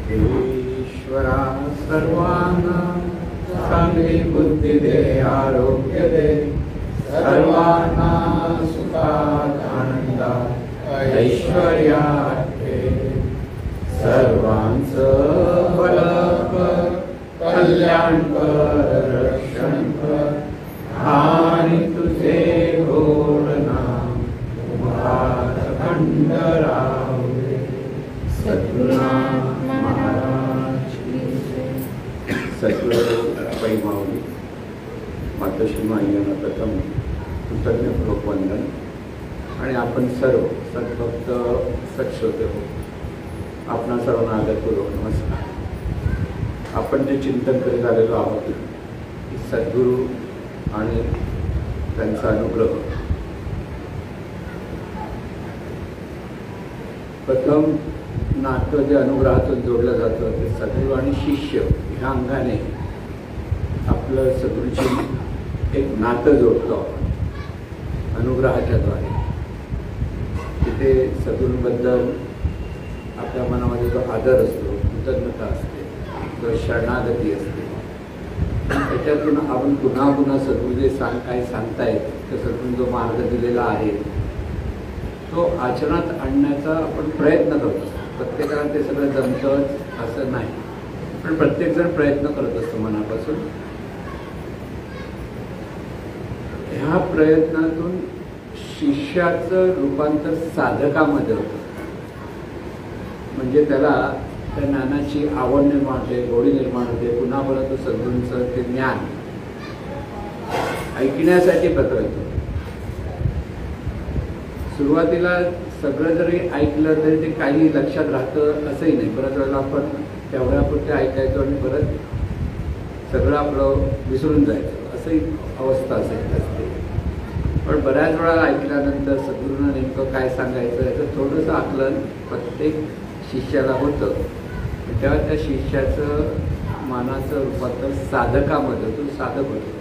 ईश्वरा सर्वांना चांगली बुद्धी दे, आरोग्य दे, सर्वांना सुखात आनंदात ऐश्वर्यात दे, सर्वांचं भलं कर, कल्याण कर, रक्षण कर, आणि तुझे गोड नाम उभार अखंड राहू दे. सद्गुरुनाथ महाराज सद्गुरू माऊली मातोश्री माईंना प्रथम कृतज्ञपूर्वक वंदन. आणि आपण सर्व सद्भक्त सत्श्रोते हो, आपणा सर्वांना आदरपूर्वक नमस्कार. आपण जे चिंतन करीत आलेलो आहोत की सद्गुरू आणि त्यांचा अनुग्रह. प्रथम नातं जे अनुग्रहातून जोडलं जातं ते सद्गुरू आणि शिष्य ह्या अंगाने आपलं सद्गुरूची एक नातं जोडतो आपण अनुग्रहाच्या द्वारे. तिथे सद्गुरूंबद्दल आपल्या मनामध्ये जो आदर असतो, कृतज्ञता असते, जो शरणागती असते, त्याच्यातून आपण पुन्हा पुन्हा सद्गुरू काय सांगतायत तर सद्गुरू जो मार्ग दिलेला आहे तो आचरणात आणण्याचा आपण प्रयत्न करतो. प्रत्येकाला ते सगळं जमतंच असं नाही, पण प्रत्येकजण प्रयत्न करत असतो मनापासून. ह्या प्रयत्नातून शिष्याचं रूपांतर साधकामध्ये होतं. म्हणजे त्याला त्या ज्ञानाची आवड निर्माण होते, गोडी निर्माण होते. पुन्हा परत सद्गुरूंचं ते ज्ञान ऐकण्यासाठी प्रयत्न येतो. सुरुवातीला सगळं जरी ऐकलं तरी ते काही लक्षात राहतं असंही नाही. बऱ्याच वेळेला आपण तेवढ्यापुरते ऐकायचो आणि परत सगळं आपलं विसरून जायचं, असंही अवस्था असते. पण बऱ्याच वेळा ऐकल्यानंतर सद्गुरूंना नेमकं काय सांगायचं याचं थोडंसं आकलन प्रत्येक शिष्याला होतं. तेव्हा त्या शिष्याचं मनाचं रूपांतर साधकामध्ये तो साधक होतो.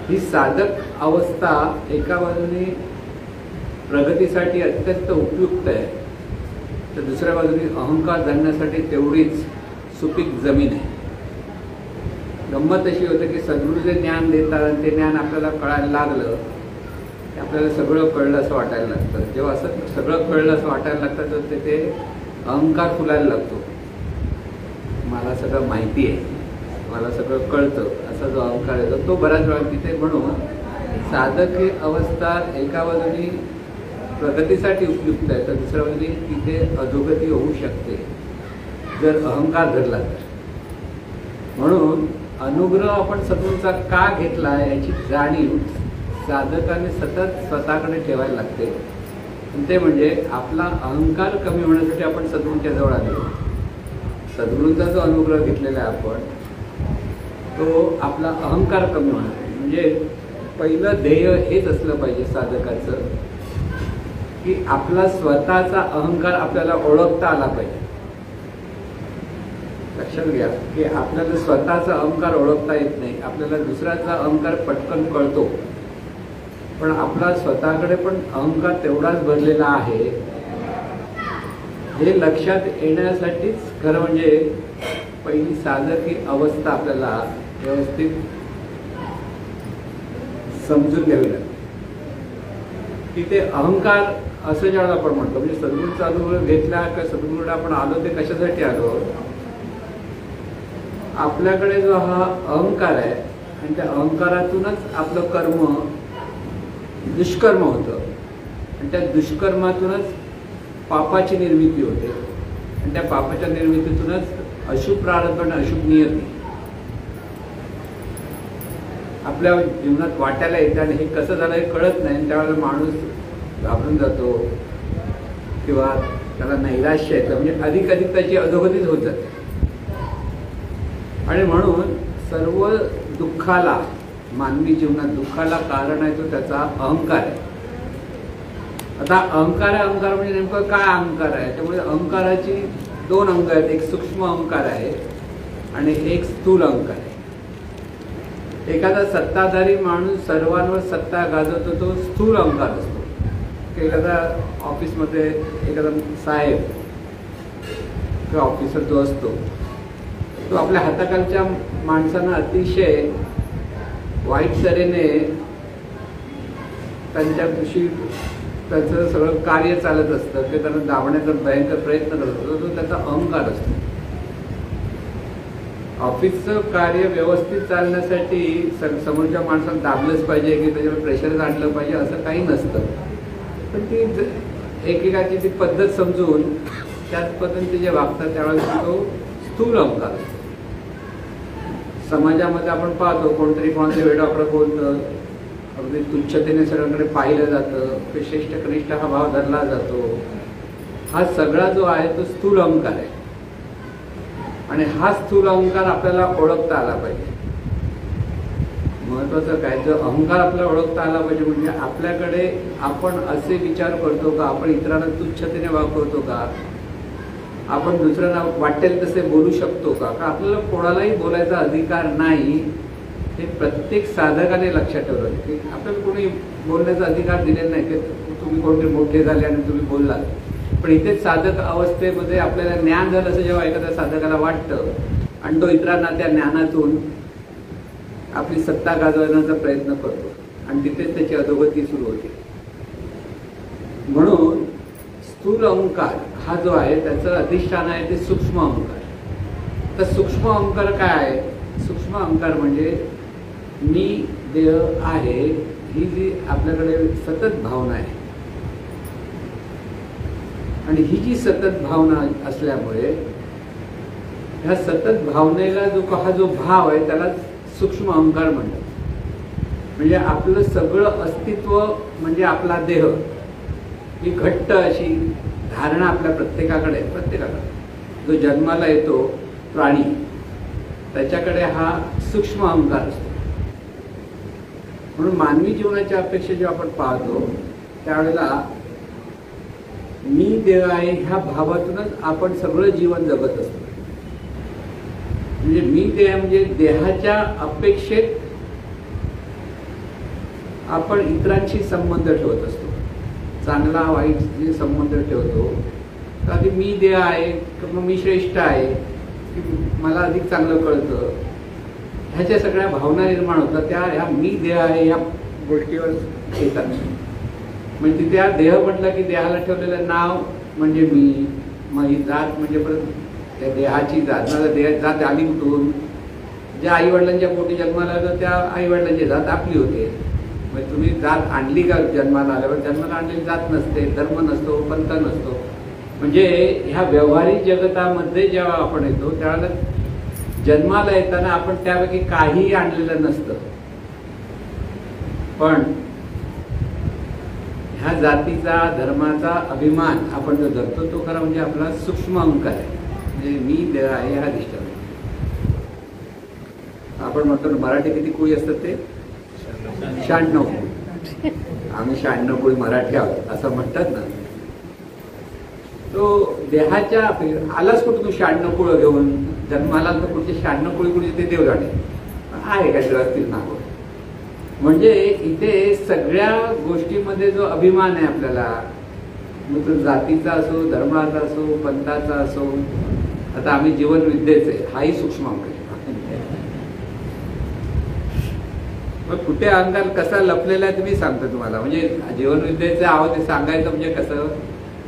ही साधक अवस्था एका बाजूने प्रगतीसाठी अत्यंत उपयुक्त आहे, तर दुसऱ्या बाजूने अहंकार धरण्यासाठी तेवढीच सुपीक जमीन आहे. गंमत अशी होते की सद्गुरू जे ज्ञान देतात आणि ते ज्ञान आपल्याला कळायला लागलं की आपल्याला सगळं कळलं असं वाटायला लागतं. जेव्हा असं सगळं कळलं असं वाटायला लागतं तर ते अहंकार फुलायला लागतो. मला सगळं माहिती आहे, मला सगळं कळतं असा जो अहंकार येतो तो बऱ्याच वेळा तिथे. म्हणून साधक ही अवस्था एका बाजूने प्रगतीसाठी उपयुक्त आहे, तर दुसऱ्या बाजूने तिथे अधोगती होऊ शकते जर अहंकार धरला तर. म्हणून अनुग्रह आपण सद्गुरूंचा का घेतला याची जाणीव साधकाने सतत स्वतःकडे ठेवायला लागते. ते म्हणजे आपला अहंकार कमी होण्यासाठी आपण सद्गुरूंच्या जवळ आलो. सद्गुरूंचा जो अनुग्रह घेतलेला आहे आपण तो आपला अहंकार कमी होण्यासाठी. म्हणजे पहिलं ध्येय हेच असलं पाहिजे साधकाचं की आपला स्वतःचा अहंकार आपल्याला ओळखता आला पाहिजे. लक्षात घ्या की आपल्याला स्वतःचा अहंकार ओळखता येत नाही. आपल्याला दुसऱ्याचा अहंकार पटकन कळतो, पण आपला स्वतःकडे पण अहंकार तेवढाच भरलेला आहे हे लक्षात येण्यासाठीच खरं म्हणजे पहिली साधक ही अवस्था आपल्याला व्यवस्थित समजून घ्यावी लागते. तिथे अहंकार असं ज्यावेळेला आपण म्हणतो, म्हणजे सद्गुरूंचा अनुभव घेतला का सद्गुरूला आपण आलो ते कशासाठी आलो. आपल्याकडे जो हा अहंकार आहे आणि त्या अहंकारातूनच आपलं कर्म दुष्कर्म होतं आणि त्या दुष्कर्मातूनच पापाची निर्मिती होते आणि त्या पापाच्या निर्मितीतूनच अशुभ प्रारब्ध आणि अशुभ नियती आपल्या जीवनात वाटायला येते. आणि हे कसं झालं हे कळत नाही. त्यावेळेला माणूस घाबरून जातो किंवा त्याला नैराश्य येतं, म्हणजे अधिक अधिक त्याची अधोगतीच होत जाते. आणि म्हणून सर्व दुःखाला, मानवी जीवनात दुःखाला कारण आहे तो त्याचा अहंकार आहे. आता अहंकार म्हणजे नेमकं काय अहंकार आहे. त्यामुळे अहंकाराची दोन अंग आहेत. एक सूक्ष्म अहंकार आहे आणि एक स्थूल अहंकार आहे. एखादा सत्ताधारी माणूस सर्वांवर सत्ता गाजवतो तो स्थूल अहंकार असतो. एखादा ऑफिसमध्ये एखादा साहेब किंवा ऑफिसर जो असतो तो आपल्या हाताखालच्या माणसांना अतिशय वाईट तऱ्हेने त्यांच्याशी त्याचं सगळं कार्य चालत असतं ते त्यांना दाबण्याचा भयंकर प्रयत्न करत असतो तो त्याचा अहंकार असतो. ऑफिसचं कार्य व्यवस्थित चालण्यासाठी समोरच्या माणसाला दाबलंच पाहिजे की त्याच्यावर प्रेशरच आणलं पाहिजे असं काही नसतं. पण ती एकेकाची ती पद्धत समजून त्याच पद्धतीने जे वागतात त्यावेळेस तो स्थूल अहंकार असतो. समाजामध्ये आपण पाहतो कोणतरी कोणाचे वेडावाकडं बोलतं, अगदी तुच्छतेने सगळ्यांकडे पाहिलं जातं, श्रेष्ठ कनिष्ठ हा भाव धरला जातो. हा सगळा जो आहे तो स्थूल अहंकार आहे आणि हा स्थूल अहंकार आपल्याला ओळखता आला पाहिजे. महत्वाचं काय, जर अहंकार आपल्याला ओळखता आला पाहिजे म्हणजे आपल्याकडे आपण असे विचार करतो का, आपण इतरांना तुच्छतेने वागवतो का, आपण दुसऱ्यांना वाटेल तसे बोलू शकतो का, आपल्याला कोणालाही बोलायचा अधिकार नाही हे प्रत्येक साधकाने लक्षात ठेवलं की आपल्याला कोणी बोलण्याचा अधिकार दिलेला नाही की तुम्ही कोणते मोठे झाले आणि तुम्ही बोललात. पण इथे साधक अवस्थेमध्ये आपल्याला ज्ञान झालं असं जेव्हा एखाद्या साधकाला वाटतं आणि तो इतरांना त्या ज्ञानातून आपली सत्ता गाजवण्याचा प्रयत्न करतो आणि तिथेच त्याची अधोगती सुरू होते. म्हणून स्थूल अहंकार हा जो आहे त्याचं अधिष्ठान आहे ते सूक्ष्म अहंकार. तर सूक्ष्म अहंकार काय आहे? सूक्ष्म अहंकार म्हणजे मी देह आहे ही जी आपल्याकडे सतत भावना आहे आणि ही जी सतत भावना असल्यामुळे ह्या सतत भावनेला हा जो भाव आहे त्याला सूक्ष्म अहंकार म्हणतात. म्हणजे आपलं सगळं अस्तित्व म्हणजे आपला देह ही घट्ट अशी धारणा आपल्या प्रत्येकाकडे जो जन्माला येतो प्राणी त्याच्याकडे हा सूक्ष्म अहंकार असतो. म्हणून मानवी जीवनाच्या अपेक्षा जेव्हा आपण पाहतो त्यावेळेला मी देह आहे ह्या भावातूनच आपण सगळं जीवन जगत असतो. म्हणजे मी देह म्हणजे देहाच्या अपेक्षेत आपण इतरांशी संबंध ठेवत असतो. चांगला वाईट जे संबंध ठेवतो तर आधी मी देह आहे किंवा मी श्रेष्ठ आहे की मला अधिक चांगलं कळतं ह्याच्या सगळ्या भावना निर्माण होतात त्या ह्या मी देह आहे ह्या गोष्टीवर येतात. म्हणजे तिथे हा देह म्हटलं की देहाला ठेवलेलं नाव म्हणजे मी, मग ही जात म्हणजे परत त्या देहाची जात, मला देह जात आली कुठून, ज्या आईवडिलांच्या पोटी जन्माला आलं त्या आईवडिलांची जात आपली होते. मग तुम्ही जात आणली का जन्माला आल्यावर? जन्माला आणलेली जात नसते, धर्म नसतो, पंथ नसतो. म्हणजे ह्या व्यावहारिक जगतामध्ये जेव्हा आपण येतो त्यावेळेला जन्माला येताना आपण त्यापैकी काही आणलेलं नसतं. पण ह्या जातीचा धर्माचा अभिमान आपण जो धरतो तो खरा म्हणजे आपला सूक्ष्म अहंकार आहे. म्हणजे मी देह आहे हा दिसतो. आपण म्हणतो ना मराठी किती कुळी असतात ते 96. आम्ही 96 कुळी मराठी आहोत असं म्हणतात ना. तो देहाच्या आलाच कुठं तू 96 कुळं घेऊन जन्माला तर पुढचे 96 कुळी कुठे ते देव जाणे आहे का जगातील नाव. म्हणजे इथे सगळ्या गोष्टीमध्ये जो अभिमान आहे आपल्याला मग तो जातीचा असो, धर्माचा असो, पंथाचा असो, आता आम्ही जीवनविद्येचे हाही सूक्ष्म अंक आहे. मग कुठे अहंकार कसा लपलेला आहे तुम्ही सांगतो तुम्हाला. म्हणजे जीवनविद्येचं आहोत ते सांगायचं म्हणजे कसं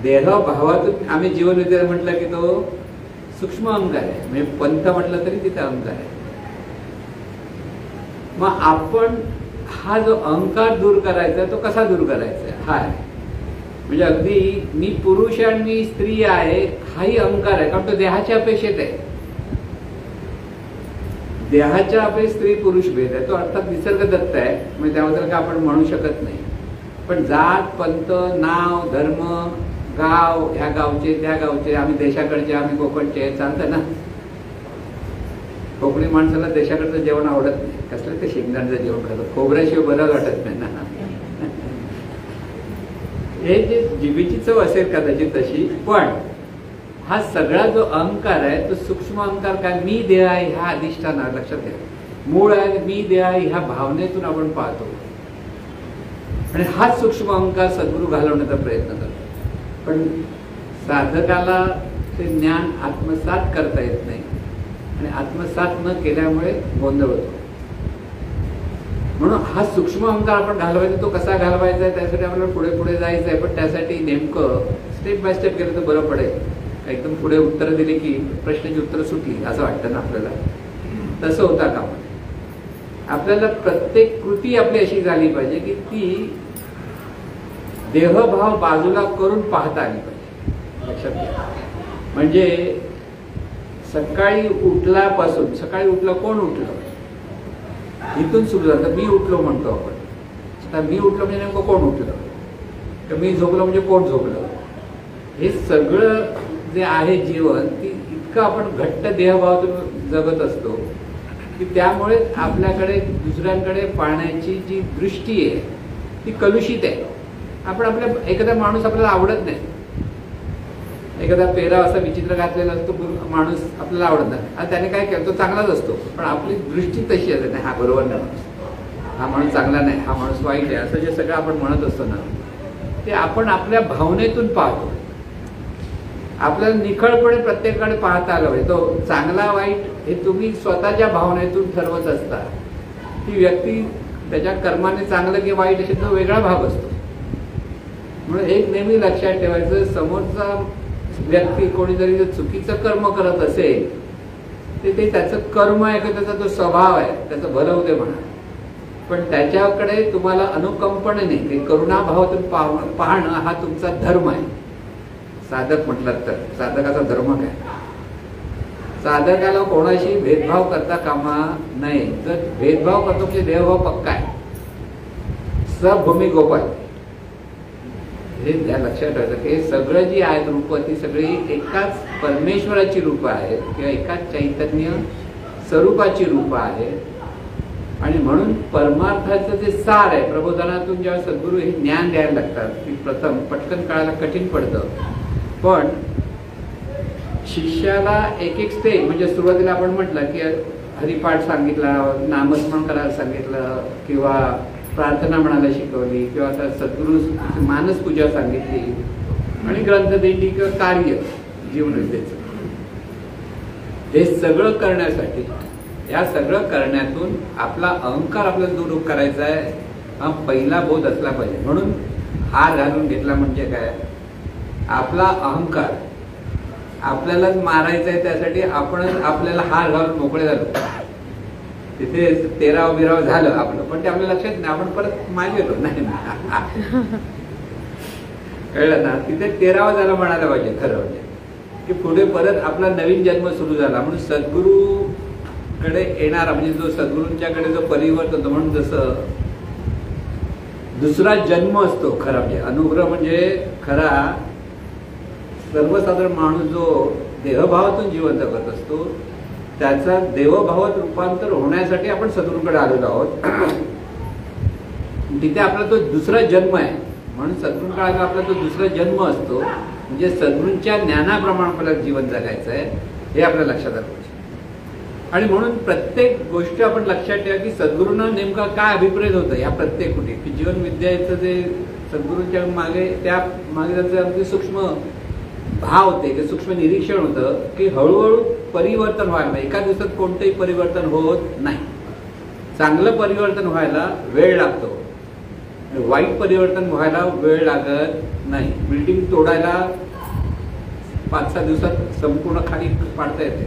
देह भावातून आम्ही जीवनविद्या म्हटलं की तो सूक्ष्म अहंकार आहे. म्हणजे पंथ म्हटलं तरी तिथे अहंकार आहे. मग आपण हा जो अहंकार दूर करायचा तो कसा दूर करायचा हा म्हणजे अगदी मी पुरुष आणि मी स्त्री आहे हाही अहंकार आहे. कारण तो देहाच्या अपेक्षेत आहे. देहाच्या अपेक्षेत स्त्री पुरुष भेद आहे तो अर्थात निसर्गदत्त आहे. म्हणजे त्याबद्दल काय आपण म्हणू शकत नाही. पण जात, पंथ, नाव, धर्म, गाव, ह्या गावचे त्या गावचे, आम्ही देशाकडचे, आम्ही कोकणचे चालतं ना. कोकणी माणसाला देशाकडचं जेवण आवडत नाही. कसलं ते शेंगदाण्याचं जेवण खातं खोबऱ्याशिवाय बरं वाटत नाही ना. हे जे जिभेची चव असेल कदाचित तशी. पण हा सगळा जो अहंकार आहे तो सूक्ष्म अहंकार काय मी देह आहे ह्या अधिष्ठाना लक्षात घ्या. मूळ आहे मी देह आहे ह्या भावनेतून आपण पाहतो आणि हाच सूक्ष्म अहंकार सद्गुरू घालवण्याचा प्रयत्न करतो. पण साधकाला ते ज्ञान आत्मसात करता येत नाही आणि आत्मसात न केल्यामुळे गोंधळ होतो. म्हणून हा सूक्ष्म अहंकार आपण घालवायचा, तो कसा घालवायचा आहे त्यासाठी आपल्याला पुढे पुढे जायचं आहे. पण त्यासाठी नेमकं स्टेप बाय स्टेप केलं तर बरं पडेल. एकदम पुढे उत्तरं दिली की प्रश्नाची उत्तरं सुटली असं वाटतं ना आपल्याला, तसं होता का? आपल्याला प्रत्येक कृती आपली अशी झाली पाहिजे की ती देहभाव बाजूला करून पाहता आली पाहिजे. लक्षात घ्या. म्हणजे सकाळी उठल्यापासून, सकाळी उठलं, कोण उठलं इथून सुरू झालं. मी उठलो म्हणतो आपण. आता मी उठलो म्हणजे नेमकं कोण उठलं, तर मी झोपलो म्हणजे कोण झोपलं. हे सगळं जे आहे जीवन, ती इतकं आपण घट्ट देहभावातून जगत असतो की त्यामुळे आपल्याकडे दुसऱ्यांकडे पाहण्याची जी दृष्टी आहे ती कलुषित आहे. आपण आपल्या एखादा माणूस आपल्याला आवडत नाही, एखादा पेरा असा विचित्र घातलेला असतो माणूस आपल्याला आवडत नाही. आणि त्याने काय केलं, तो चांगलाच असतो, पण आपली दृष्टी तशी असते, नाही हा बरोबर नाही माणूस, हा माणूस चांगला नाही, हा माणूस वाईट आहे, असं जे सगळं आपण म्हणत असतो ना, ते आपण आपल्या भावनेतून पाहतो. आपल्याला निखळपणे प्रत्येकाकडे पाहता आलं पाहिजे. तो चांगला वाईट हे तुम्ही स्वतःच्या भावनेतून ठरवत असता. ती व्यक्ती त्याच्या कर्माने चांगलं की वाईट असेल तो वेगळा भाग असतो. म्हणून एक नेहमी लक्षात ठेवायचं, समोरचा व्यक्ती कोणीतरी जर चुकीचं कर्म करत असेल ते त्याचं कर्म आहे की त्याचा तो स्वभाव आहे, त्याचं भलं होते म्हणा, पण त्याच्याकडे तुम्हाला अनुकंपने नाही, करुणाभावातून पाहणं हा तुमचा धर्म आहे. साधक म्हटलं तर साधकाचा धर्म काय? साधकाला कोणाशी भेदभाव करता कामा नये. जर भेदभाव करतो म्हणजे देहभाव पक्का आहे. सबभूमी गोपाल, हे लक्षात ठेवायचं की सगळं जी आहेत रूप ती सगळी एकाच परमेश्वराची रूप आहेत किंवा एकाच चैतन्य स्वरूपाची रूप आहेत. आणि म्हणून परमार्थाचं जे सार आहे, प्रबोधनातून जेव्हा सद्गुरू हे ज्ञान द्यायला लागतात की प्रथम पटकन कळायला कठीण पडतं, पण शिष्याला एक एक स्टेप, म्हणजे सुरुवातीला आपण म्हटलं की हरिपाठ सांगितला, नामस्मरण करायला सांगितलं, किंवा प्रार्थना म्हणायला शिकवली, किंवा आता सद्गुरू मानस पूजा सांगितली, आणि ग्रंथदिंडी किंवा कार्य जीवनविद्येचं, हे सगळं करण्यासाठी, या सगळं करण्यातून आपला अहंकार आपल्याला दूर करायचा आहे, हा पहिला बोध असला पाहिजे. म्हणून हार घालून घेतला म्हणजे काय, आपला अहंकार आपल्यालाच मारायचा आहे, त्यासाठी आपण आपल्याला हार घालून मोकळे झालो. तिथे 13 झालं आपलं, पण ते आपल्या लक्षात नाही, आपण परत मागे येतो नाही, कळलं ना. तिथे 13 झालं म्हणायला पाहिजे खरं म्हणजे, की पुढे परत आपला नवीन जन्म सुरू झाला. म्हणून सद्गुरूकडे येणारा म्हणजे जो सद्गुरूंच्याकडे जो परिवर्तन होतो, म्हणून जसं दुसरा जन्म असतो खरा, म्हणजे अनुग्रह म्हणजे खरा सर्वसाधारण माणूस जो देहभावातून जीवन जगत असतो त्याचा देवभावात रूपांतर होण्यासाठी आपण सद्गुरूंकडे आलेलो आहोत. तिथे आपला तो दुसरा जन्म आहे. म्हणून सद्गुरूंकडे आपला तो दुसरा जन्म असतो, म्हणजे सद्गुरूंच्या ज्ञानाप्रमाणे आपल्याला जीवन जगायचं आहे, हे आपल्या लक्षात आलं पाहिजे. आणि म्हणून प्रत्येक गोष्ट आपण लक्षात ठेवा की सद्गुरूंना नेमका काय अभिप्रेत होतं या प्रत्येक कुठे, की जीवन विद्याचं जे सद्गुरूंच्या मागे, त्या मागे त्यांचं अगदी सूक्ष्म भाव होते, की सूक्ष्म निरीक्षण होतं की हळूहळू परिवर्तन व्हायला. एका दिवसात कोणतंही परिवर्तन होत नाही. चांगलं परिवर्तन व्हायला वेळ लागतो, वाईट परिवर्तन व्हायला वेळ लागत नाही. बिल्डिंग तोडायला 5-6 दिवसात संपूर्ण खाली पाडता येते,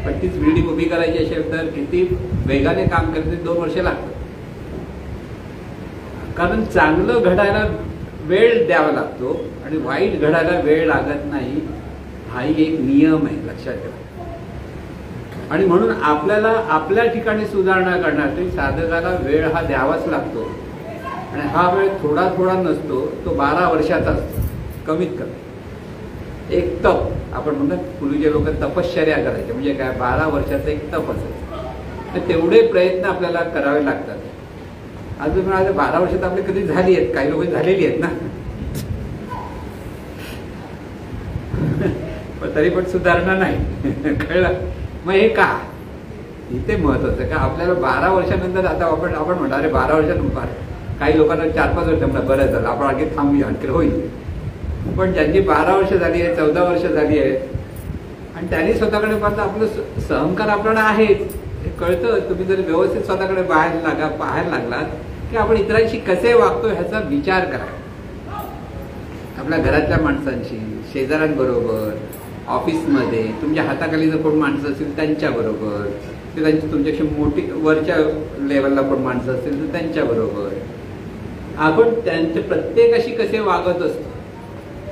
पण तीच बिल्डिंग उभी करायची असेल तर किती वेगाने काम करते, 2 वर्ष लागतात. कारण चांगलं घडायला वेळ द्यावा लागतो आणि वाईट घडायला वेळ लागत नाही, हाही एक नियम आहे, लक्षात ठेवा. आणि म्हणून आपल्याला आपल्या ठिकाणी सुधारणा करण्यासाठी साधकाला वेळ हा द्यावाच लागतो. आणि हा वेळ थोडा थोडा नसतो, तो 12 वर्षाचा असतो कमीत कमी. एक तप, आपण म्हणतो पूर्वीचे लोक तपश्चर्या करायचे, म्हणजे काय 12 वर्षाचं एक तप असायचं. तर तेवढे प्रयत्न आपल्याला करावे लागतात. अजून 12 वर्षात आपले कधी झाली आहेत, काही लोक झालेली आहेत ना, पण तरी पण सुधारणा नाही. कळलं. मग हे का इथे महत्वाचं का आपल्याला 12 वर्षानंतर, आता आपण म्हणतो अरे 12 वर्षानंतर, काही लोकांना 4-5 वर्ष म्हणा बरं झालं, आपण आणखी थांबूया, आणखी होईल. पण ज्यांची 12 वर्ष झाली आहे, 14 वर्ष झाली आहे, आणि त्यांनी स्वतःकडे पाहता आपलं सहंकार आपल्याला आहेच हे कळतं. तुम्ही जर व्यवस्थित स्वतःकडे पाहायला लागलात की आपण इतरांशी कसे वागतो ह्याचा विचार करा. आपल्या घरातल्या माणसांशी, शेजाऱ्यांबरोबर, ऑफिसमध्ये तुमच्या हाताखाली जर कोण माणसं असतील त्यांच्याबरोबर, ते त्यांची तुमच्याशी मोठी वरच्या लेवलला पण माणसं असतील तर त्यांच्याबरोबर आपण त्यांचे प्रत्येकाशी कसे वागत असतो.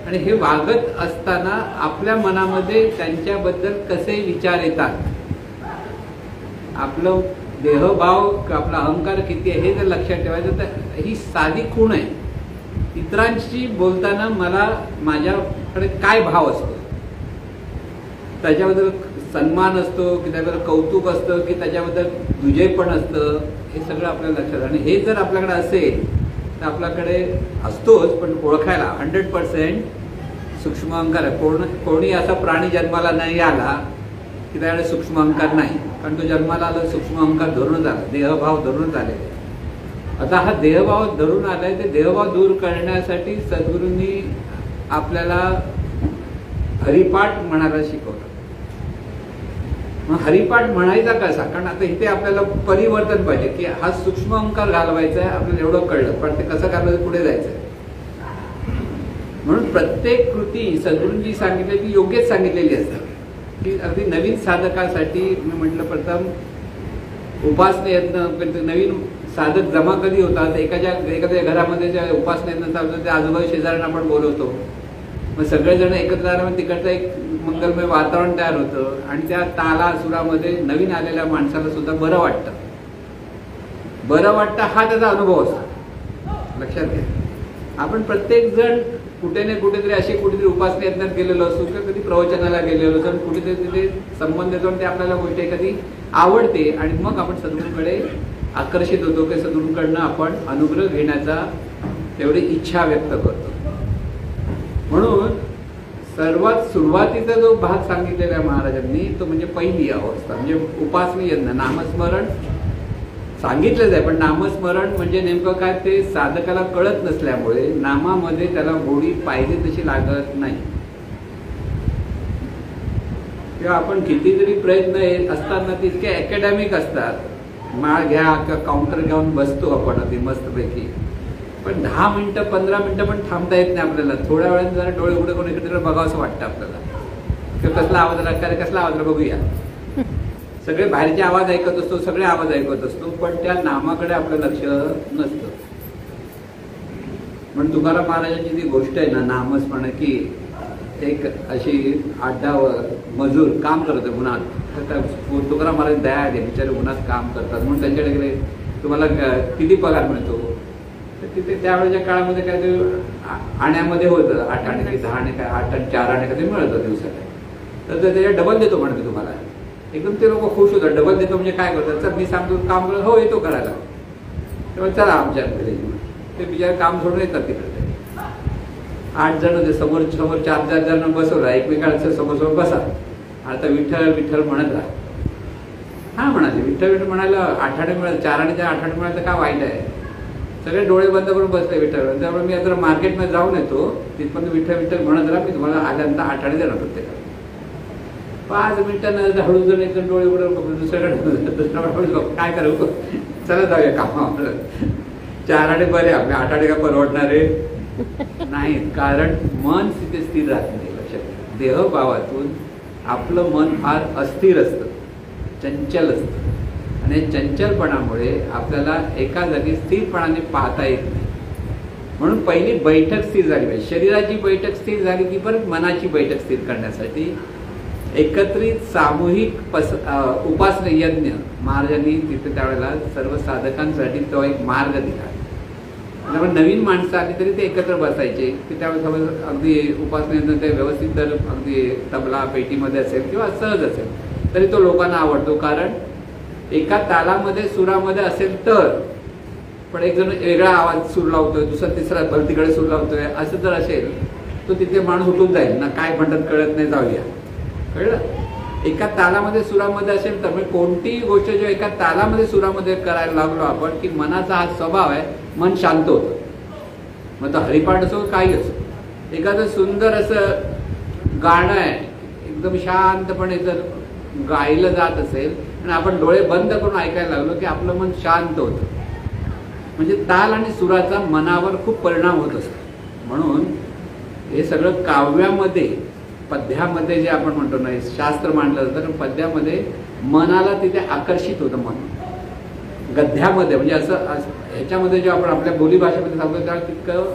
आणि हे वागत असताना आपल्या मनामध्ये त्यांच्याबद्दल कसे विचार येतात, आपलं देहभाव, आपला अहंकार किती आहे हे जर लक्षात ठेवायचं तर ही साधी खूण आहे. इतरांशी बोलताना मला माझ्याकडे काय भाव असतो, त्याच्याबद्दल सन्मान असतो की त्याबद्दल कौतुक असतं की त्याच्याबद्दल दुजेपण असतं, हे सगळं आपल्याला लक्षात. आणि हे जर आपल्याकडे असेल तर आपल्याकडे असतोच, पण ओळखायला 100% सूक्ष्म अहंकार आहे. कोणी असा प्राणी जन्माला नाही आला की त्याकडे सूक्ष्म अहंकार नाही, कारण तो जन्माला आला सूक्ष्म अहंकार धरूनच आला, देहभाव धरूनच आलेला. आता हा देहभाव धरून आलाय, ते देहभाव दूर करण्यासाठी सद्गुरूंनी आपल्याला हरिपाठ म्हणायला शिकवलं. मग हरिपाठ म्हणायचा कसा, कारण आता इथे आपल्याला परिवर्तन पाहिजे की हा सूक्ष्म अहंकार घालवायचा आहे, आपल्याला एवढं कळलं, पण ते कसं घालवायचं पुढे जायचं. म्हणून प्रत्येक कृती सद्गुरूंनी सांगितली ती योग्यच सांगितलेली असते. की अगदी नवीन साधकासाठी मी म्हटलं, प्रथम उपासने यत्न, नवीन साधक जमा कधी होतात, एखाद्या घरामध्ये ज्या उपासना यत्न चालतो त्या आजूबाजू शेजाऱ्यांना आपण बोलवतो, मग सगळेजण एकत्र आल्यामुळे तिकडचं एक मंगलमय वातावरण तयार होतं आणि त्या ताला सुरामध्ये नवीन आलेल्या माणसाला सुद्धा बरं वाटतं. हा त्याचा अनुभव असतो. लक्षात घ्या, आपण प्रत्येक जण कुठे ना कुठेतरी अशी कुठेतरी उपासना यत्नात गेलेलो असतो किंवा कधी प्रवचनाला गेलेलो असतो, कुठेतरी तिथे संबंध येतो आणि ते आपल्याला गोष्ट एखादी आवडते आणि मग आपण सद्गुरूंकडे आकर्षित होतो की सद्गुरूंकडनं आपण अनुग्रह घेण्याचा तेवढी इच्छा व्यक्त करतो. म्हणून सर्वात सुरुवातीचा जो भाग सांगितलेला आहे महाराजांनी तो म्हणजे पहिली अवस्था, म्हणजे उपासना यज्ञ. नामस्मरण सांगितलंच आहे, पण नामस्मरण म्हणजे नेमकं काय ते साधकाला कळत नसल्यामुळे नामामध्ये त्याला गोडी पाहिजे तशी लागत नाही. किंवा आपण किती जरी प्रयत्न असतात ना तितके अकॅडमिक असतात, माळ घ्या किंवा काउंटर घेऊन बसतो आपण अगदी मस्तपैकी, पण 10 मिनिटं 15 मिनिटं पण थांबता येत नाही आपल्याला. थोड्या वेळाने जरा डोळे उघडे करून इकडे बघावं असं वाटतं आपल्याला, किंवा कसला आवाज आला, काय कसला आवाज आला बघूया. सगळे बाहेरचे आवाज ऐकत असतो, सगळे आवाज ऐकत असतो, पण त्या नामाकडे आपलं लक्ष नसतं. म्हणून तुकाराम महाराजांची ती गोष्ट आहे ना नामस्मरण, की एक अशी अड्डावर मजूर काम करत उन्हात, तर तुकाराम महाराज दया आले, बिचारे उन्हात काम करतात, म्हणून त्यांच्याकडे गेले तुम्हाला किती पगार मिळतो, तर तिथे त्यावेळेच्या काळामध्ये काय ते आण्यामध्ये होतं 8 आणे काही 10 आणे काय 8 आणि 4 आणे कधी मिळतं दिवसाला, तर त्याच्या डबल देतो म्हणते तुम्हाला. एकदम ते लोक खुश होतात. डबल देतो म्हणजे काय करतात, तर मी सांगतो काम करत, हो येतो करायला, तेव्हा चला आमच्याकडे. ते बिचारे काम सोडून येतात तिकडे. 8 जण होते, समोर 4-4 जण बसवला, एकमेकांच्या समोर बसा, आता विठ्ठल विठ्ठल म्हणत राहा. हा म्हणाले विठ्ठल विठ्ठल म्हणायला 8 आणे मिळाले, 4 आणे 8 आणे मिळालं तर काय वाईट आहे. सगळे डोळे बंद करून बसले विठ्ठल. त्यामुळे मी आता मार्केटमध्ये जाऊन येतो, तिथपर्यंत विठ्ठल विठ्ठल म्हणत राहा, मी तुम्हाला आल्यानंतर 8 आणे देणार प्रत्येकाला. 5 मिनिटांना हळू जण एकदम डोळे उघडून दुसऱ्याकडे काय करू, चला जाऊया कामावर. 4 आणे बरे, आपले 8 आणे का परवडणारे नाही, कारण मन तिथे स्थिर राहत नाही. लक्षात, देहभावातून आपलं मन फार अस्थिर असतं, चंचल असतं, आणि चंचलपणामुळे आपल्याला एका जागी स्थिरपणाने पाहता येत नाही. म्हणून पहिली बैठक स्थिर झाली पाहिजे. शरीराची बैठक स्थिर झाली की परत मनाची बैठक स्थिर करण्यासाठी एकत्रित सामूहिक उपासना यज्ञ महाराजांनी तिथे त्यावेळेला सर्व साधकांसाठी तो एक मार्ग दिला. त्यामुळे नवीन माणसं आली तरी ते एकत्र बसायचे की त्यावेळेस समज अगदी उपासना यज्ञ ते व्यवस्थित जर अगदी तबला पेटीमध्ये असेल किंवा सहज असेल तरी तो लोकांना आवडतो, कारण एका तालामध्ये सुरामध्ये असेल तर. पण एक जण वेगळा आवाज सूर लावतोय, दुसरा तिसरा भलतीकडे सूर लावतोय, असं जर असेल तो तिथे माणूस उठून जाईल ना, काय म्हणतात कळत नाही, जाऊया. कळलं, एका तालामध्ये सुरामध्ये असेल तर म्हणजे कोणतीही गोष्ट जो एका तालामध्ये सुरामध्ये करायला लागलो आपण की मनाचा हा स्वभाव आहे, मन शांत होतं. मग तो हरिपाठ असो काही असो, एखादं सुंदर असं गाणं आहे, एकदम शांतपणे जर गायलं जात असेल आणि आपण डोळे बंद करून ऐकायला लागलो की आपलं मन शांत होतं. म्हणजे ताल आणि सुराचा मनावर खूप परिणाम होत असतो. म्हणून हे सगळं काव्यामध्ये, पद्यामध्ये जे आपण म्हणतो ना, शास्त्र मांडलं जातं, तर पद्यामध्ये मनाला तिथे आकर्षित होतं मन. गद्यामध्ये म्हणजे असं ह्याच्यामध्ये जे आपण आपल्या बोलीभाषेमध्ये सांगतो त्यावेळेला तितकं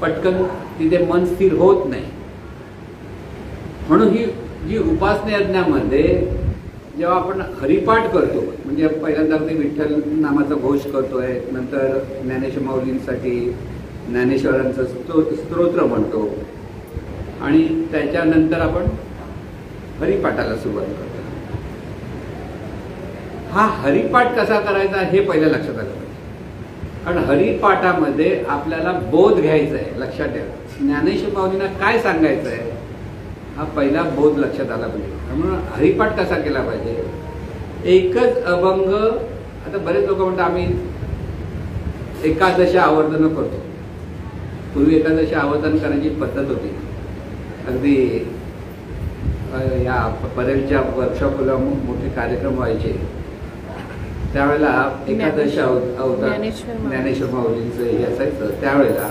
पटकन तिथे मन स्थिर होत नाही. म्हणून ही जी उपासना यज्ञामध्ये जेव्हा आपण हरिपाठ करतो, म्हणजे पहिल्यांदा ते विठ्ठल नामाचा घोष करतोय, नंतर ज्ञानेश्वर माऊलींसाठी ज्ञानेश्वरांचं स्तोत्र म्हणतो आणि त्याच्यानंतर आपण हरिपाठाला सुरुवात करतो. हा हरिपाठ कसा करायचा हे पहिलं लक्षात आलं पाहिजे. कारण हरिपाठामध्ये आपल्याला बोध घ्यायचा आहे. लक्षात ठेवा, ज्ञानेश्वर माऊलींना काय सांगायचं आहे हा पहिला बोध लक्षात आला पाहिजे. म्हणून हरिपाठ कसा केला पाहिजे. एकच अभंग. आता बरेच लोक म्हणतात आम्ही एकादशी आवर्तन करतो. पूर्वी एकादशी आवर्तन करायची पद्धत होती. अगदी या परेलच्या वर्कशॉपला मोठे कार्यक्रम व्हायचे त्यावेळेला एकादशी अवतार ज्ञानेश्वर माऊलींचं हे असायचं. त्यावेळेला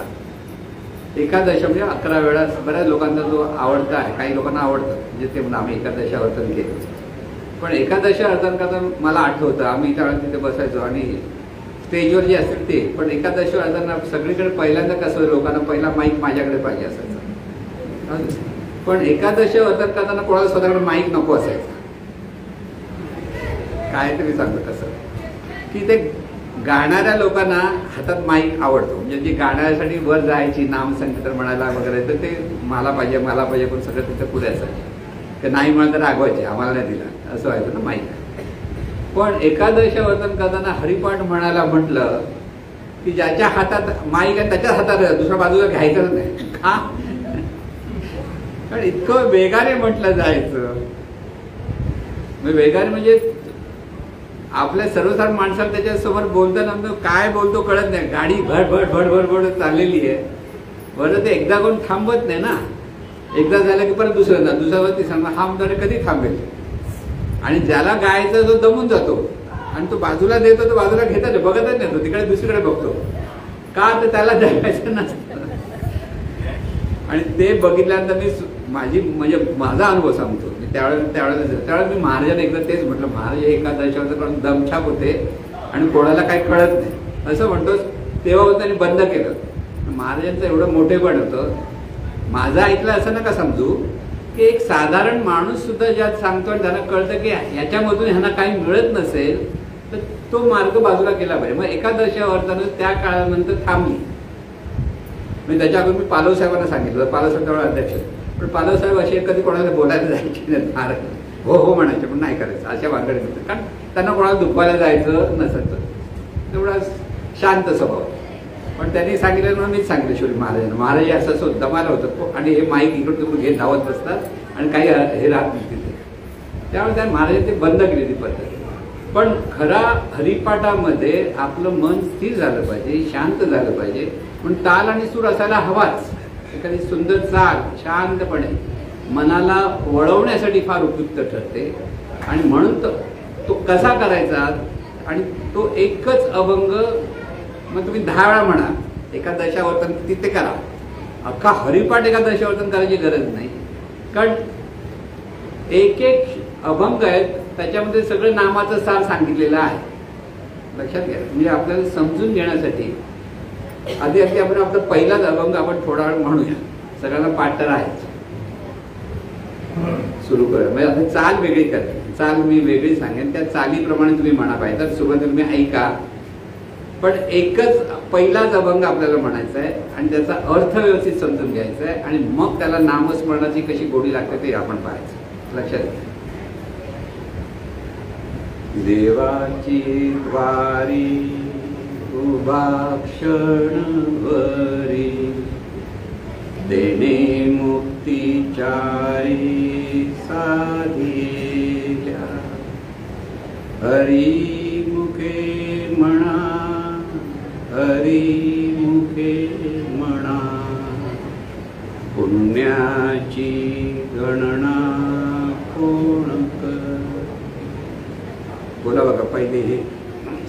एकादशी म्हणजे 11 वेळा बऱ्याच लोकांचा जो आवडता आहे, काही लोकांना आवडतं म्हणजे ते म्हणून आम्ही एकादशी आवर्तन केलं. पण एकादशी आवर्तन करताना मला आठवतं आम्ही त्यावेळेला तिथे बसायचो आणि स्टेजवर जे असेल ते, पण एकादशी आवर्तन सगळीकडे पहिल्यांदा कसं लोकांना पहिला माईक माझ्याकडे पाहिजे असायचं. पण एकादशी आवर्तन करताना कोणाला स्वतःकडे माईक नको असायचं. काय तरी सांगतो कसं की ते गाणाऱ्या लोकांना हातात माईक आवडतो. म्हणजे जी गाण्यासाठी वर जायची नामसंकीर्तन म्हणायला वगैरे, तर ते मला पाहिजे पण सगळं तिथं पुढे असायचं. ते नाही म्हणलं तर रागवायचे, आम्हाला नाही दिला असं व्हायचं ना माईक. पण एकादशी आवर्तन करताना हरिपाठ म्हणायला म्हटलं की ज्याच्या हातात माईक आहे त्याच्याच हातात दुसऱ्या बाजूला घ्यायचंच नाही. का? कारण इतकं वेगाने म्हटलं जायचं. वेगाने म्हणजे आपल्या सर्वसाधारण माणसाला त्याच्यासमोर बोलताना काय बोलतो कळत नाही. गाडी भड भड भड भड चाललेली आहे. बरं ते एकदा कोण थांबत नाही ना. एकदा झालं की परत दुसऱ्या तिसरा हा म्हणतो कधी थांबेल. आणि ज्याला गायचं तो दमून जातो आणि तो बाजूला देतो, तो बाजूला घेतात बघतच नाही, तो तिकडे दुसरीकडे बघतो. का तर त्याला द्यायचं नसतं. आणि ते बघितल्यानंतर म्हणजे माझा अनुभव सांगतो. त्यावेळेला मी महाराजांना एकदा तेच म्हटलं, महाराज एकादशावर करून दमछाक होते आणि कोणाला काही कळत नाही असं म्हणतोस. तेव्हा त्यांनी बंद केलं. महाराजांचं एवढं मोठेपण होतं. माझं ऐकलं असं नका समजू की एक साधारण माणूस सुद्धा ज्यात सांगतो आणि त्यांना कळतं की याच्यामधून ह्यांना काही मिळत नसेल तर तो मार्ग बाजूला केला पाहिजे. मग एकादशी आवर्तन त्या काळानंतर थांबली. म्हणजे त्याच्या अगोदर मी पालव साहेबांना सांगितलं. पालव साहेब त्यावेळेला अध्यक्ष. पण पालव साहेब असे कधी कोणाला बोलायला जायचे नाही. हो हो म्हणायचे पण नाही करायचं अशा भानगडीत होतं. कारण त्यांना कोणाला दुखवायला जायचं नसायचं. तेवढा शांत स्वभाव. पण त्यांनी सांगितलं म्हणून मीच सांगितलं शेवटी महाराजांना. महाराज असं दमाला होतं आणि हे माईक इकडून तिकडून घेत धावत बसतात आणि काही हे राहत नाही तिथे. त्यामुळे त्या महाराजांनी ते बंद केली ती पद्धत. पण खरा हरिपाठामध्ये आपलं मन स्थिर झालं पाहिजे, शांत झालं पाहिजे. पण ताल आणि सूर असायला हवाच. एखादी सुंदर चाल शांतपणे मनाला वळवण्यासाठी फार उपयुक्त ठरते. आणि म्हणून तो कसा करायचा. आणि तो एकच अभंग मग तुम्ही 10 वेळा म्हणा. एकादशी आवर्तन तिथे करा. अख्खा हरिपाठ एकादशी आवर्तन करायची गरज नाही. कारण एक अभंग आहेत त्याच्यामध्ये सगळं नामाचं सार सांगितलेलं आहे. लक्षात घ्या. म्हणजे आपल्याला समजून घेण्यासाठी आधी आपण आपला पहिलाच अभंग आपण थोडा वेळ म्हणूया. सगळ्यांना पाठ तर आहे. सुरू करा. म्हणजे आता चाल वेगळी करा. चाल मी वेगळी सांगेन. त्या चालीप्रमाणे तुम्ही म्हणा पाहिजे. तर सुरुवातीला तुम्ही ऐका. पण एकच पहिलाच अभंग आपल्याला म्हणायचा आहे आणि त्याचा अर्थ व्यवस्थित समजून घ्यायचा आहे. आणि मग त्याला नामस्मरणाची कशी गोडी लागते ते आपण पाहायचं. लक्षात घ्या. देवाची द्वारी उभा क्षणभरी देणे मुक्तीचारी साधिल्या हरी मुखे म्हणा हरी मुखे म्हणा पुण्याची गणना बोला बघा, पहिले हे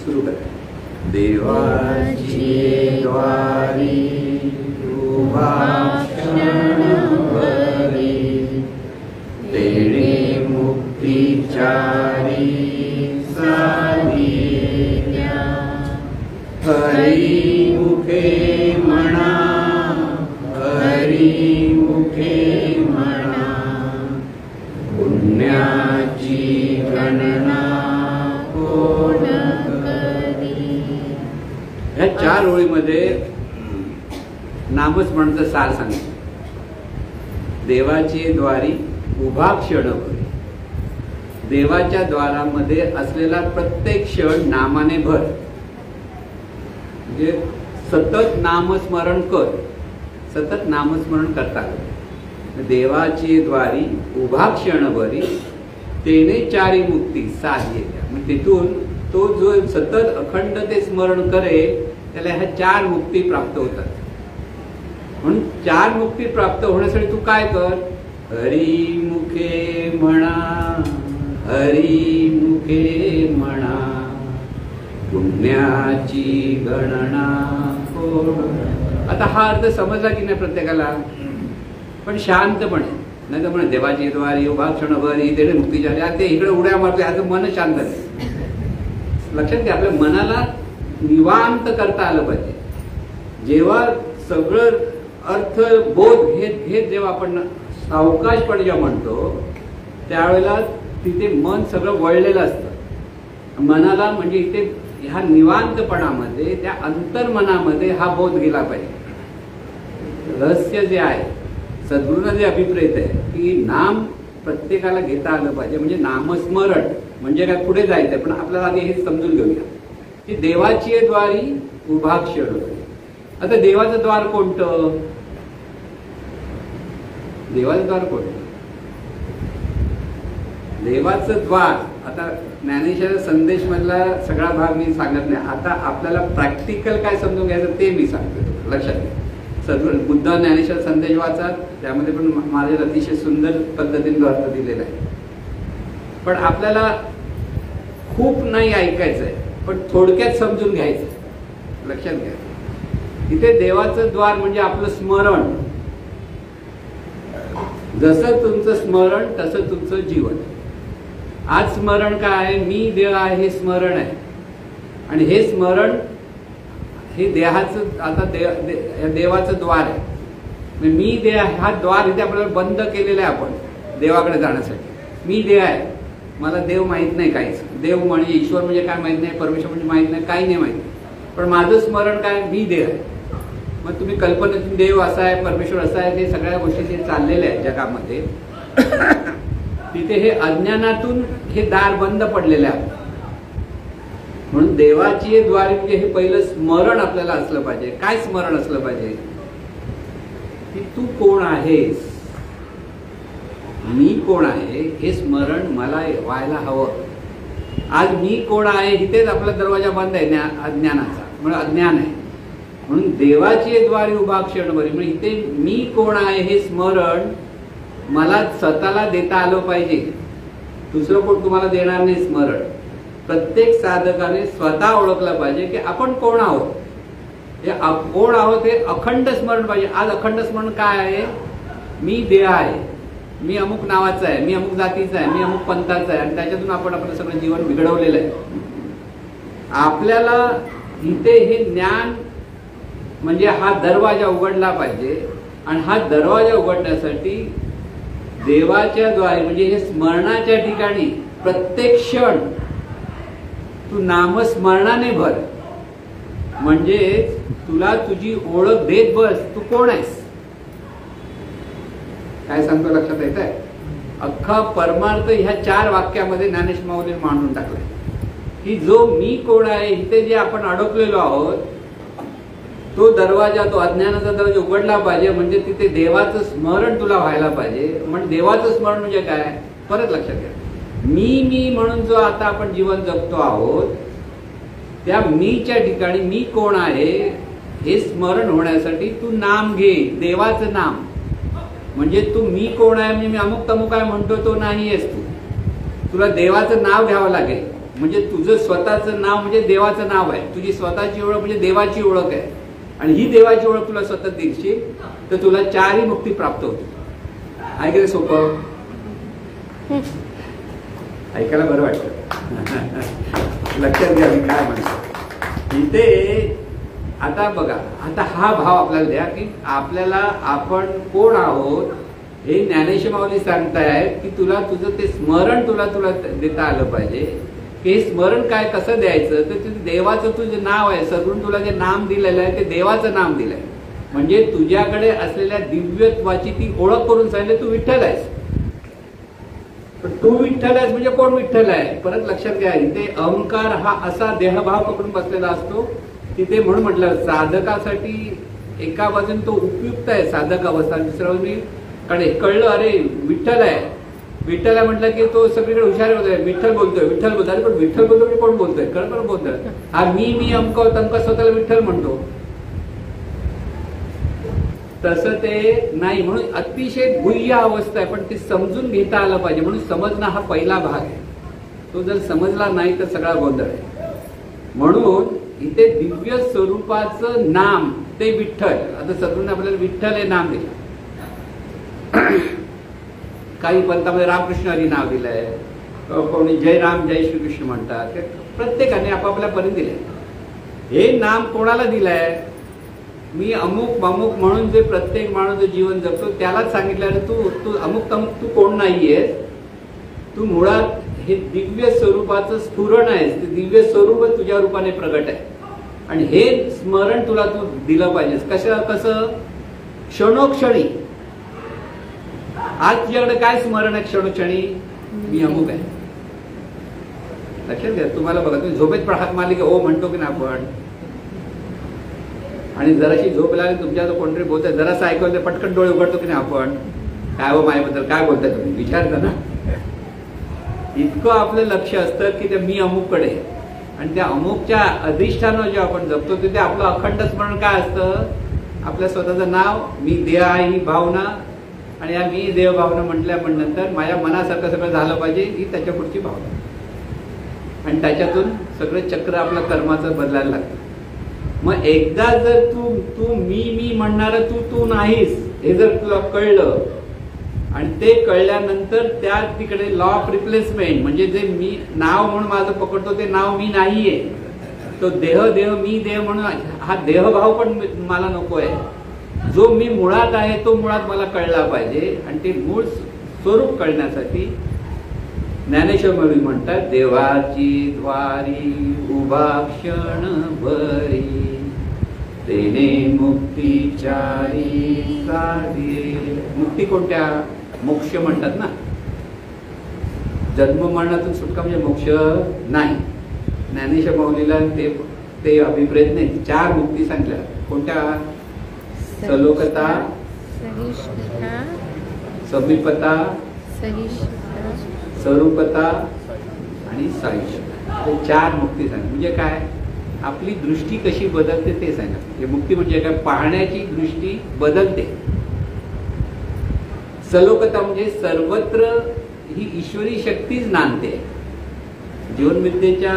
सुरू करा. देवाची द्वारी उभा क्षणभरी, तेणे मुक्तीचारी साधिल्या. हरी मुखे म्हणा, हरी मुखे म्हणा, पुण्याची गणना कोण करी. ह्या 4 ओळीमध्ये नामस्मरणाचं सार सांगितलं. देवाची द्वारी उभा क्षणभरी, देवाच्या द्वारामध्ये असलेला प्रत्येक क्षण नामाने भर. म्हणजे सतत नामस्मरण कर, सतत नामस्मरण करता. देवाची द्वारी उभा क्षणभरी, तेने चारी मुक्ती साधिल्या. मग तिथून तो जो सतत अखंड ते स्मरण करेल त्याला ह्या 4 मुक्ती प्राप्त होतात. म्हणून 4 मुक्ती प्राप्त होण्यासाठी तू काय कर? हरी मुखे म्हणा, हरी मुखे म्हणा, पुण्याची गणना कोण. आता हा अर्थ समजला की नाही प्रत्येकाला? पण शांतपणे, नाही तर म्हणा देवाची द्वारी उभा क्षणभरी तेने मुक्तीच्या, ते इकडे उड्या मारते, आता मन शांत नाही. लक्षात घ्या, आपल्या मनाला निवांत करता आलं पाहिजे. जेव्हा सगळं अर्थ बोध हे जेव्हा आपण सावकाशपणे जेव्हा म्हणतो त्यावेळेला तिथे मन सगळं वळलेलं असतं. मनाला म्हणजे इथे ह्या निवांतपणामध्ये, त्या अंतर्मनामध्ये हा बोध गेला पाहिजे. रहस्य जे आहे, सद्गुरूंना जे अभिप्रेत आहे की नाम प्रत्येकाला घेता आलं पाहिजे. म्हणजे नामस्मरण म्हणजे काय, पुढे जायचंय, पण आपल्याला आधी हे समजून घेऊया की देवाची द्वारी उभा क्षण. आता देवाचं द्वार कोणतं? देवाचं द्वार कोणतं? देवाचं द्वार, आता ज्ञानेश्वर संदेश मधला सगळा भाग मी सांगत नाही. आता आपल्याला प्रॅक्टिकल काय समजून घ्यायचं ते मी सांगतो. लक्षात घ्या, सद्गुरू बुद्ध ज्ञानेश्वर संदेश वाचा, त्यामध्ये पण माझे अतिशय सुंदर पद्धतीने अर्थ दिलेला आहे. पण आपल्याला खूप नाही ऐकायचंय, पण थोडक्यात समजून घ्यायचं. लक्षात घ्या, इथे देवाचं द्वार म्हणजे आपलं स्मरण. जसं तुमचं स्मरण तसं तुमचं जीवन. आज स्मरण काय आहे? मी देव आहे हे स्मरण आहे. आणि हे स्मरण हे देहाचं, आता देवाचं द्वार आहे. मी देह, हा द्वार इथे आपल्याला बंद केलेला आहे आपण देवाकडे जाण्यासाठी. मी देह आहे, मला देव माहीत नाही काहीच. देव म्हणजे ईश्वर म्हणजे काय माहीत नाही, परमेश्वर म्हणजे माहीत नाही, काही नाही माहीत. पण माझं स्मरण काय? मी देह आहे. मग तुम्ही कल्पनेतून देव असा आहे, परमेश्वर असा आहे, ते सगळ्या गोष्टी जे चाललेल्या आहेत जगामध्ये, तिथे हे अज्ञानातून हे दार बंद पडलेले आहे. म्हणून देवाची द्वारी म्हणजे हे पहिलं स्मरण आपल्याला असलं पाहिजे. काय स्मरण असलं पाहिजे? की तू कोण आहेस, मी कोण आहे हे स्मरण मला व्हायला हवं. आज मी कोण आहे इथेच आपला दरवाजा बंद आहे अज्ञानाचा, म्हणजे अज्ञान आहे. म्हणून देवाची द्वारी उभा क्षणभरी, म्हणजे इथे मी कोण आहे हे स्मरण मला स्वतःला देता आलं पाहिजे. दुसरं कोण तुम्हाला देणार नाही स्मरण. प्रत्येक साधकाने स्वतः ओळखलं पाहिजे की आपण कोण आहोत. हे कोण आहोत हे अखंड स्मरण पाहिजे. आज अखंड स्मरण काय आहे? मी देह आहे, मी अमुक नावाचा आहे, मी अमुक जातीचा आहे, मी अमुक पंथाचा आहे, आणि त्याच्यातून आपण आपलं सगळं जीवन बिघडवलेलं आहे. आपल्याला इथे हे ज्ञान म्हणजे हा दरवाजा उघडला पाहिजे. आणि हा दरवाजा उघडण्यासाठी देवाच्या द्वारे म्हणजे हे स्मरणाच्या ठिकाणी प्रत्येक क्षण तू नामस्मरणाने भर. म्हणजे तुला तुझी ओळख देत बस, तू कोण आहेस. काय सांगतो लक्षात येत आहे? अख्खा परमार्थ ह्या 4 वाक्यामध्ये ज्ञानेश्वर माऊलीने मांडून टाकलाय की जो मी कोण आहे इथे जे आपण अडकलेलो आहोत तो दरवाजा, तो अज्ञानाचा दरवाजा उघडला पाहिजे. म्हणजे तिथे देवाचं स्मरण तुला व्हायला पाहिजे. म्हणजे देवाचं स्मरण म्हणजे काय? परत लक्षात घ्या, मी म्हणून जो आता आपण जीवन जगतो आहोत त्या मीच्या ठिकाणी मी कोण आहे हे स्मरण होण्यासाठी तू नाम घे, देवाचं नाम. म्हणजे तू मी कोण आहे म्हणजे मी अमुक तमुक आहे म्हणतो तो नाही आहेस तू. तुला देवाचं नाव घ्यावं लागेल. म्हणजे तुझं स्वतःचं नाव म्हणजे देवाचं नाव आहे, तुझी स्वतःची ओळख म्हणजे देवाची ओळख आहे, आणि ही देवाची ओळख तुला स्वतः दिलशील तर तुला चारही मुक्ती प्राप्त होती. आहे की सोपं? ऐकायला बरं वाटतं. लक्षात घ्या मी काय म्हणतो इथे. आता बघा, आता हा भाव आपल्याला द्या की आपल्याला आपण कोण आहोत हे ज्ञानेश्वर माऊली सांगतायत की तुला तुझं ते स्मरण तुला देता आलं पाहिजे. की हे स्मरण काय कसं द्यायचं तर तुझं देवाचं तुझं नाव आहे, सगळून तुला जे नाम दिलेलं आहे ते देवाचं नाम दिलंय. म्हणजे तुझ्याकडे असलेल्या दिव्यत्वाची ती ओळख करून सांगितलं तू विठ्ठल आहेस. पण तू विठ्ठल आहेस म्हणजे कोण विठ्ठल आहे? परत लक्षात घ्या, इथे अहंकार हा असा देहभाव पकडून बसलेला असतो. तिथे म्हणून म्हटलं साधकासाठी एका बाजूने तो उपयुक्त आहे साधक अवस्था, दुसऱ्या बाजूने कळलं अरे विठ्ठल आहे, विठ्ठल आहे म्हटलं की तो सगळीकडे हुशार होतोय, विठ्ठल बोलतोय विठ्ठल बोलतोय. अरे पण विठ्ठल बोलतो की कोण बोलतोय? कळलं बोलतोय हा मी अमक तमक स्वतःला विठ्ठल म्हणतो. तसं ते नाही. म्हणून अतिशय गुह्य अवस्था आहे, पण ते समजून घेता आलं पाहिजे. म्हणून समजणं हा पहिला भाग आहे. तो जर समजला नाही तर सगळा गोंधळ आहे. म्हणून इथे दिव्य स्वरूपाचं नाम ते विठ्ठल. आता सद्गुरूंनी आपल्याला विठ्ठल हे नाम दिलं. काही पंथामध्ये रामकृष्ण हरी नाव दिलंय, कोणी जय राम जय श्रीकृष्ण म्हणतात. प्रत्येकाने आपापल्या परीने दिलंय. हे नाम कोणाला दिलंय? मी अमुक अमुक म्हणून जे प्रत्येक माणूस जीवन जगतो त्यालाच सांगितलं तू अमुक तमुक तू कोण नाहीयेस, तू मुळात हे दिव्य स्वरूपाचं स्फुरण आहेस. ते दिव्य स्वरूप तुझ्या रूपाने प्रगट आहे आणि हे स्मरण तुला तू दिलं पाहिजेस. कसं? क्षणोक्षणी. आज तुझ्याकडे काय स्मरण आहे क्षणोक्षणी? मी अमुक आहे. लक्षात घ्या. तुम्हाला बघा, तुम्ही झोपेत पण हात मारले की ओ म्हणतो की ना आपण, आणि जराशी झोप लागली तुमच्या कोणतरी बोलतोय जरासं ऐकवलं तर पटकन डोळे उघडतो की नाही आपण, काय हो माझ्याबद्दल काय बोलताय तुम्ही विचारता ना. इतकं आपलं लक्ष असतं की त्या मी अमुककडे, आणि त्या अमुकच्या अधिष्ठानावर जेव्हा आपण जपतो तिथे आपलं अखंड स्मरण काय असतं? आपल्या स्वतःचं नाव, मी देह आहे ही भावना, आणि या मी देव भावना म्हटल्या पण नंतर माझ्या मनासारखं सगळं झालं पाहिजे ही त्याच्या पुढची भावना, आणि त्याच्यातून सगळं चक्र आपलं कर्माचं बदलायला लागतं. मग एकदा जर तू मी म्हणणार तू नाहीस हे जर तुला कळलं, आणि ते कळल्यानंतर त्या तिकडे लॉ ऑफ रिप्लेसमेंट म्हणजे जे मी नाव म्हणून माझं पकडतो ते नाव मी नाहीये, तो देह मी देह म्हणून हा देहभाव पण मला नकोय. जो मी मुळात आहे तो मुळात मला कळला पाहिजे, आणि ते मूळ स्वरूप कळण्यासाठी ज्ञानेश्वर माऊली म्हणतात देवाची द्वारी उभा क्षण भरी तेने मुक्तीचारी साधी. मुक्ती कोणत्या? मोक्ष म्हणतात ना. जन्म मरणातून सुटका म्हणजे मोक्ष नाही. ज्ञानेश्वर माऊलीला ते अभिप्रेत नाही. 4 मुक्ती सांगल्या. कोणत्या? सलोकता, समीपता, स्वरूपता आणि सायुज्यता. हे 4 मुक्ती सांग. म्हणजे काय? आपली दृष्टी कशी बदलते ते सांगा. मुक्ती म्हणजे काय? पाहण्याची दृष्टी बदलते. सलोकता म्हणजे सर्वत्र ही ईश्वरी शक्तीच नांदते. जीवनविद्येच्या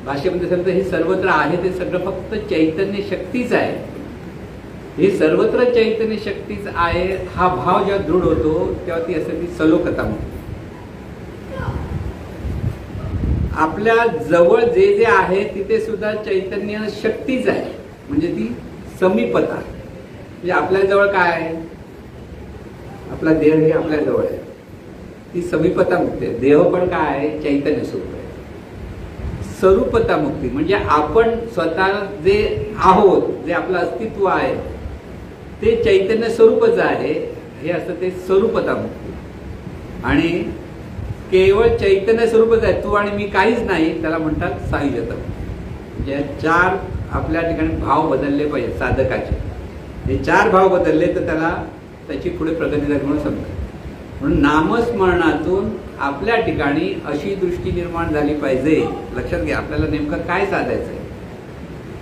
भाषेमध्ये सांगतं हे सर्वत्र आहे ते सगळं फक्त चैतन्य शक्तीच आहे. हे सर्वत्र चैतन्य शक्तीच आहे हा भाव जेव्हा दृढ होतो तेव्हा ती असते ती सलोकता म्हणते. आपल्या जवळ जे जे आहे तिथे सुद्धा चैतन्य शक्तीच आहे म्हणजे ती समीपता. म्हणजे आपल्या जवळ काय आहे? आपला देह हे आपल्या जवळ आहे, ती समीपता मुक्ती आहे. देह पण काय आहे? चैतन्य स्वरूप आहे. स्वरूपता मुक्ती म्हणजे आपण स्वतः जे आहोत, जे आपलं अस्तित्व आहे ते चैतन्य स्वरूपच आहे हे असतं ते स्वरूपता मुक्ती. आणि केवळ चैतन्य स्वरूपच आहे, तू आणि मी काहीच नाही, त्याला म्हणतात सायुज्यता. म्हणजे 4 आपल्या ठिकाणी भाव बदलले पाहिजे साधकाचे. हे 4 भाव बदलले तर त्याला त्याची पुढे प्रगती झाली म्हणून समजा. म्हणून नामस्मरणातून आपल्या ठिकाणी अशी दृष्टी निर्माण झाली पाहिजे. लक्षात घ्या आपल्याला नेमकं काय साधायचंय.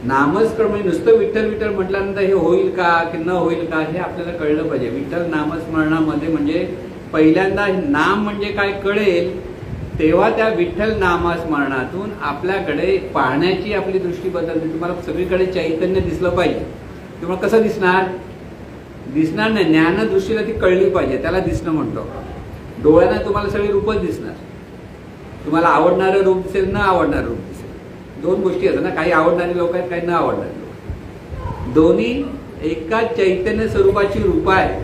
नामस्मरण म्हणजे नुसतं विठ्ठल विठ्ठल म्हटल्यानंतर हे होईल का की न होईल का हे आपल्याला कळलं पाहिजे. विठ्ठल नामस्मरणामध्ये म्हणजे पहिल्यांदा नाम म्हणजे काय कळेल, तेव्हा त्या विठ्ठल नामस्मरणातून आपल्याकडे पाहण्याची आपली दृष्टी बदलते. तुम्हाला सगळीकडे चैतन्य दिसलं पाहिजे. तुम्हाला कसं दिसणार? दिसणार नाही, ज्ञानदृष्टीला ती कळली पाहिजे, त्याला दिसणं म्हणतो. डोळ्यांना तुम्हाला सगळी रूपच दिसणार. तुम्हाला आवडणारं रूप दिसेल, न आवडणारं रूप दिसेल. दोन गोष्टी असतात ना, काही आवडणारी लोक आहेत, काही न आवडणारी लोक. दोन्ही एका चैतन्य स्वरूपाची रूप आहे.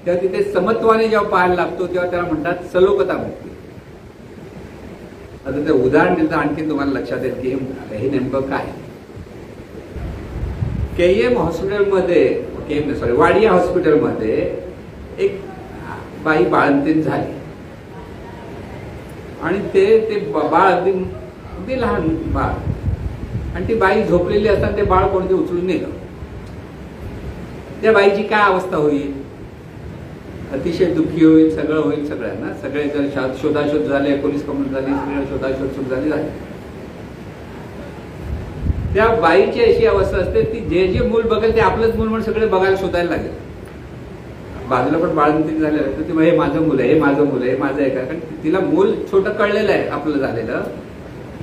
तेव्हा तिथे समत्वाने जेव्हा पाहायला लागतो तेव्हा त्याला म्हणतात सलोकता मुक्ती. आता ते उदाहरण दिलं तर आणखी तुम्हाला लक्षात येईल की हे नेमकं काय. केएम हॉस्पिटलमध्ये वाडिया हॉस्पिटलमध्ये एक बाई बाळंतीण झाली आणि ते बाळ अगदी लहान बाळ, आणि ती बाई झोपलेली असताना ते बाळ कोणते उचलून नेलं. त्या बाईची काय अवस्था होईल? अतिशय दुःखी होईल, सगळं होईल सगळ्यांना. सगळे जण शोधाशोध झाले, पोलीस कंप्लेंट झाली, सगळ्या शोधाशोध सुरू झाली. त्या बाईची अशी अवस्था असते ती जे मूल बघेल ते आपलंच मूल म्हणून सगळे बघायला शोधायला लागेल. बाजूला पण बाळंतीण झालेलं तर ती हे माझं मुलं आहे, हे माझं मुलं आहे, माझं आहे का. कारण तिला मूल छोटं कळलेलं आहे आपलं झालेलं,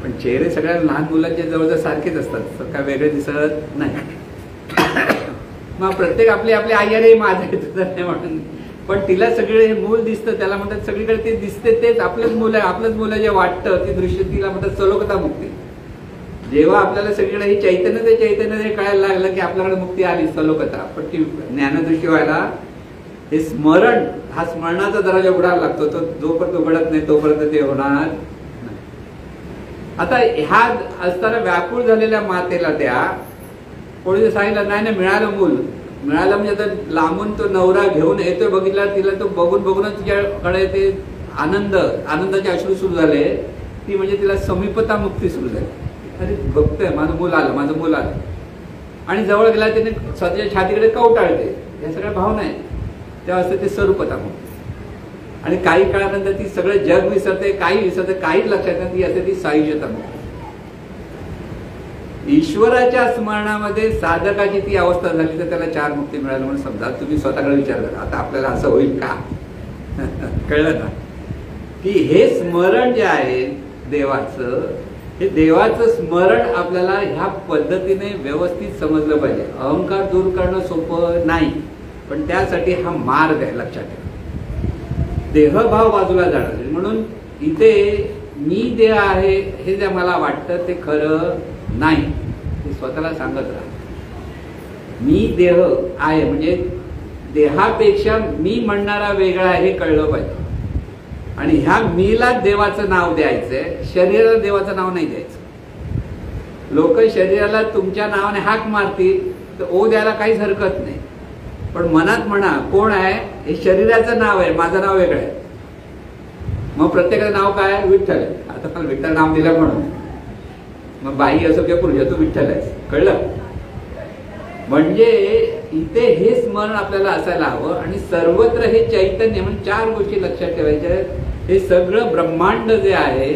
पण चेहरे सगळ्या लहान मुलांच्या जवळजवळ सारखेच असतात, काय वेगळे दिसत नाही. मग प्रत्येक आपली आई अरे माझं आहे तुझं नाही म्हणून, पण तिला सगळे हे मूल दिसतं. त्याला म्हणतात सगळीकडे ते दिसते तेच आपलंच मुलं आहे, आपलंच मुलं जे वाटतं ती दृश्य तिला म्हणतात सलोकता मुक्ती. जेव्हा आपल्याला सगळीकडे हे चैतन्य कळायला लागलं की आपल्याकडे मुक्ती आली, सलोकता. पण ती ज्ञानदृष्टी व्हायला हे स्मरण, हा स्मरणाचा दरवाजा उघडायला लागतो. तो जोपर्यंत उघडत नाही तोपर्यंत ते होणार नाही. आता ह्या असताना व्याकुळ झालेल्या मातेला त्या कोणी सांगितलं नाही मिळालं मूल, मिळालं म्हणजे आता लांबून तो नवरा घेऊन येतोय बघितला, तिला तो बघूनच तिच्याकडे ते आनंदाचे अश्रू सुरू झाले. ती म्हणजे तिला समीपता मुक्ती सुरू झाली. अरे बघतोय माझं मूल आलं, आणि जवळ गेला त्याने स्वतःच्या छातीकडे कवटाळते. या सगळ्या भावना आहेत. तेव्हा असते ते स्वरूपता मुक्ती. आणि काही काळानंतर ती सगळं जग विसरते, काही विसरते, काहीच लक्षात नाही. ती असते ती सायुज्यता मुक्ती. ईश्वराच्या स्मरणामध्ये साधकाची ती अवस्था झाली तर त्याला 4 मुक्ती मिळाली म्हणून समजा. तुम्ही स्वतःकडे विचार करा, आता आपल्याला असं होईल का? कळलं ना की हे स्मरण जे आहे देवाचं, हे देवाचं स्मरण आपल्याला ह्या पद्धतीने व्यवस्थित समजलं पाहिजे. अहंकार दूर करणं सोपं नाही, पण त्यासाठी हा मार्ग आहे. लक्षात ठेवा, देहभाव बाजूला जाणार. म्हणून इथे मी देह आहे हे जे मला वाटतं ते खरं नाही, ते स्वतःला सांगत राहा. मी देह आहे म्हणजे देहापेक्षा मी म्हणणारा वेगळा आहे हे कळलं पाहिजे. आणि ह्या मीला देवाचं नाव द्यायचंय, शरीराला देवाचं नाव नाही द्यायचं. लोक शरीराला तुमच्या नावाने हाक मारतील तर ओ द्यायला काहीच हरकत नाही, पण मनात म्हणा कोण आहे हे शरीराचं नाव आहे, माझं नाव वेगळं आहे. मग प्रत्येकाचं नाव काय? विठ्ठल. आता मला विठ्ठल नाव दिलं म्हणून मग बाई असो किंवा पुरुष तू विठ्ठल आहेस, कळलं? म्हणजे इथे हे स्मरण आपल्याला असायला हवं. आणि सर्वत्र हे चैतन्य म्हणजे 4 गोष्टी लक्षात ठेवायच्या आहेत. हे सगळं ब्रह्मांड जे आहे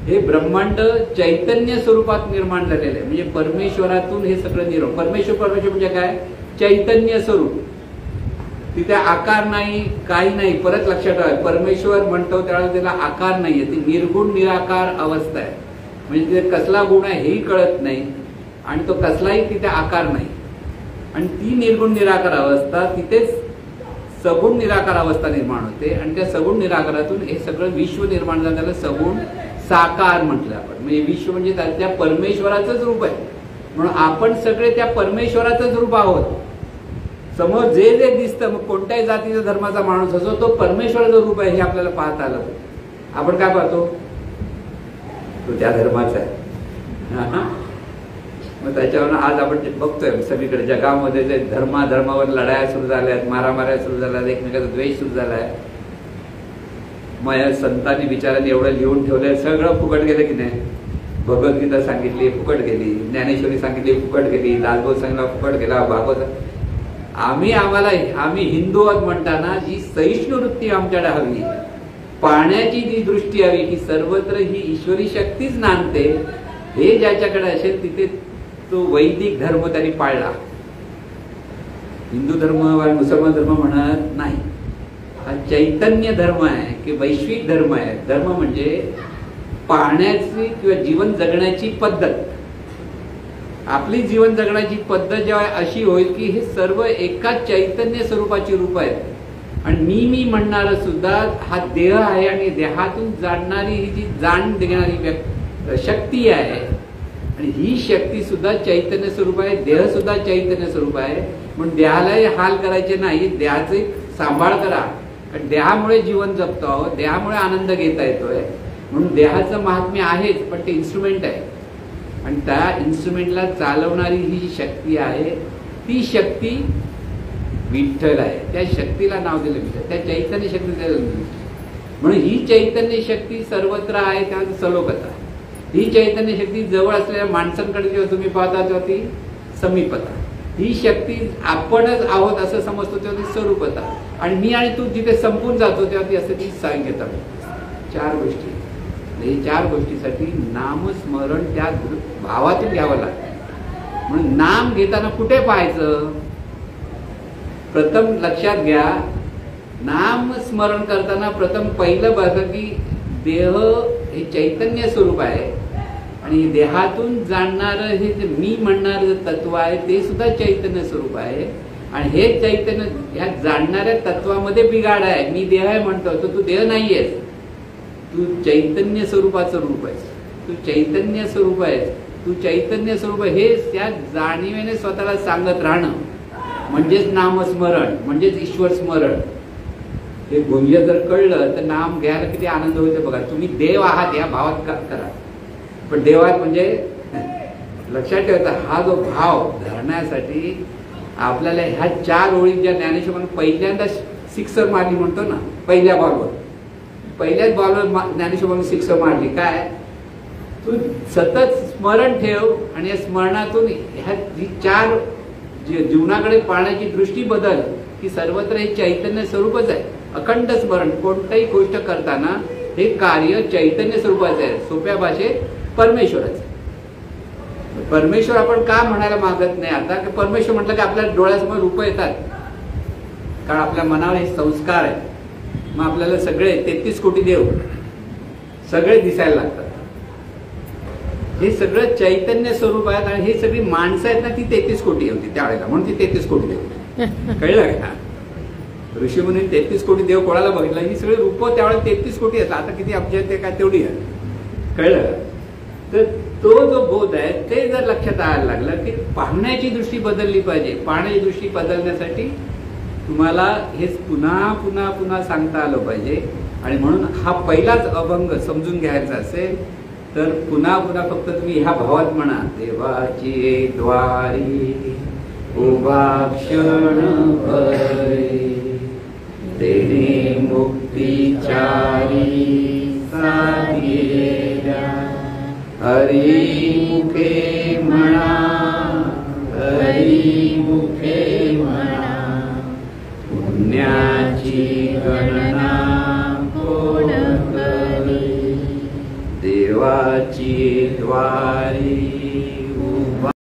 हे ब्रह्मांड चैतन्य स्वरूपात निर्माण झालेलं आहे. म्हणजे परमेश्वरातून हे सगळं निर्माण. परमेश्वर म्हणजे काय? चैतन्य स्वरूप. तिथे आकार नाही, काही नाही. परत लक्षात ठेवा, परमेश्वर म्हणतो त्यावेळेला त्याला आकार नाहीये, ती निर्गुण निराकार अवस्था आहे. म्हणजे तिथे कसला गुण आहे हेही कळत नाही आणि तो कसलाही तिथे आकार नाही. आणि ती निर्गुण निराकार अवस्था तिथेच सगुण निराकार अवस्था निर्माण होते. आणि त्या सगुण निराकारातून हे सगळं विश्व निर्माण झालं, त्याला सगुण साकार म्हटलं आपण. म्हणजे विश्व म्हणजे त्या परमेश्वराचंच रूप आहे. म्हणून आपण सगळे त्या परमेश्वराचंच रूप आहोत. समोर जे जे दिसतं, मग कोणत्याही जातीचा धर्माचा माणूस असो, तो परमेश्वराचं रूप आहे हे आपल्याला पाहता आलं. आपण काय पाहतो? तो त्या धर्माचा आहे. मग त्याच्यावरून आज आपण बघतोय सगळीकडे जगामध्ये जे धर्मावर लढाया सुरू झाल्या आहेत, मारामाऱ्या सुरू झाल्या आहेत, एकमेकाचा द्वेष सुरू झाला आहे. मग या संतांनी विचारांनी एवढं लिहून ठेवलंय, सगळं फुकट गेलं की नाही? भगवद्गीता सांगितली फुकट गेली, ज्ञानेश्वरी सांगितली फुकट गेली, दासबोध सांगितला फुकट गेला, भागवत. आम्ही हिंदू आहोत म्हणताना जी सहिष्णू वृत्ती आमच्याकडे हवी, पाहण्याची जी दृष्टी हवी की सर्वत्र ही ईश्वरी शक्तीच नांदते, हे ज्याच्याकडे असेल तिथे तो वैदिक धर्म त्यांनी पाळला. हिंदू धर्म वा मुसलमान धर्म म्हणत नाही. हा चैतन्य धर्म आहे की वैश्विक धर्म आहे. धर्म म्हणजे पाहण्याची किंवा जीवन जगण्याची पद्धत. आपली जीवन जगण्याची पद्धत जेव्हा अशी होईल की हे सर्व एका चैतन्य स्वरूपाची रूप आहेत आणि मी म्हणणारं सुद्धा हा देह आहे आणि देहातून जाणणारी ही जी जाण देणारी शक्ती आहे आणि ही शक्ती सुद्धा चैतन्य स्वरूप आहे. देह सुद्धा चैतन्य स्वरूप आहे. म्हणून देहालाही हाल करायचे नाही, देहाचे सांभाळ करा. कारण देहामुळे जीवन जगतो आहोत, देहामुळे आनंद घेता येतोय. म्हणून देहाचं महात्म्य आहेच, पण ते इन्स्ट्रुमेंट आहे आणि त्या इन्स्ट्रुमेंटला चालवणारी ही जी शक्ती आहे ती शक्ती विठ्ठल आहे. त्या शक्तीला नाव दिलं विठ्ठल, त्या चैतन्य शक्तीला. म्हणून ही चैतन्य शक्ती सर्वत्र आहे. त्या सलोकता ही चैतन्य शक्ती जवळ असलेल्या माणसांकडे जेव्हा तुम्ही पाहता तेव्हा ती समीपता. ही शक्ती आपणच आहोत असं समजतो तेव्हा ती स्वरूपता आणि मी आणि तू जिथे संपून जातो तेव्हा ती असते ती सांख्यता. 4 गोष्टी. हे 4 गोष्टीसाठी नामस्मरण त्या भावातून घ्यावं लागतं. म्हणून नाम घेताना कुठे पाहायचं? प्रथम लक्षात घ्या, नाम स्मरण करताना प्रथम पहिलं बघा की देह हे चैतन्य स्वरूप आहे आणि देहातून जाणणारं हे जे मी म्हणणारं तत्व आहे ते सुद्धा चैतन्य स्वरूप आहे आणि हे चैतन्य ह्या जाणणाऱ्या तत्वामध्ये बिघाड आहे. मी देह आहे म्हणतो, तर तू देह नाहीयेस, तू चैतन्य स्वरूपाचं रूप आहेस. तू चैतन्य स्वरूप आहेस. तू चैतन्य स्वरूप हे त्या जाणीवेने स्वतःला सांगत राहणं म्हणजेच नामस्मरण, म्हणजेच ईश्वर स्मरण. हे गुंज जर कळलं तर नाम घ्यायला किती आनंद होतो बघा. तुम्ही देव आहात या भावात करा. पण देवात म्हणजे लक्षात ठेवायचा हा जो भाव धरण्यासाठी आपल्याला ह्या 4 ओळी ज्या ज्ञानेश्वरांनी पहिल्यांदा सिक्सर मारली म्हणतो ना, पहिल्याच बॉलवर ज्ञानेश्वरांनी सिक्सर मारली. काय? तू सतत स्मरण ठेव आणि या स्मरणातून ह्या जी 4 जीवनाकडे पाहण्याची दृष्टी बदल की सर्वत्र हे चैतन्य स्वरूपच आहे. अखंड स्मरण कोणत्याही गोष्ट करताना हे कार्य चैतन्य स्वरूपाचं आहे. सोप्या भाषेत परमेश्वराचं. परमेश्वर आपण का म्हणायला मागत नाही आता की परमेश्वर म्हटलं की आपल्या डोळ्यासमोर रूप येतात, कारण आपल्या मनावर हे संस्कार आहे. मग आपल्याला सगळे 33 कोटी देव सगळे दिसायला लागतात. हे सगळं चैतन्य स्वरूप आहेत आणि हे सगळी माणसं आहेत ना, ती 33 कोटी होती त्यावेळेला, म्हणून ती 33 कोटी देव. कळलं का? ऋषीमुनी 33 कोटी देव कोणाला बघितलं? ही सगळी रूप त्यावेळेला 33 कोटी आहेत. आता किती अब्ज आहेत ते काय तेवढी आहे. कळलं? तर तो जो बोध आहे ते जर लक्षात यायला लागलं की पाहण्याची दृष्टी बदलली पाहिजे. पाहण्याची दृष्टी बदलण्यासाठी तुम्हाला हेच पुन्हा पुन्हा पुन्हा सांगता आलं पाहिजे. आणि म्हणून हा पहिलाच अभंग समजून घ्यायचा असेल तर पुन्हा पुन्हा फक्त तुम्ही ह्या भावात म्हणा, देवाची द्वारी उभा क्षण भरे, तेने मुक्तीचारी साधिलेल्या, हरी मुखे म्हणा, हरी मुखे म्हणा, पुण्याची गणना कोण करी, देवाची द्वारी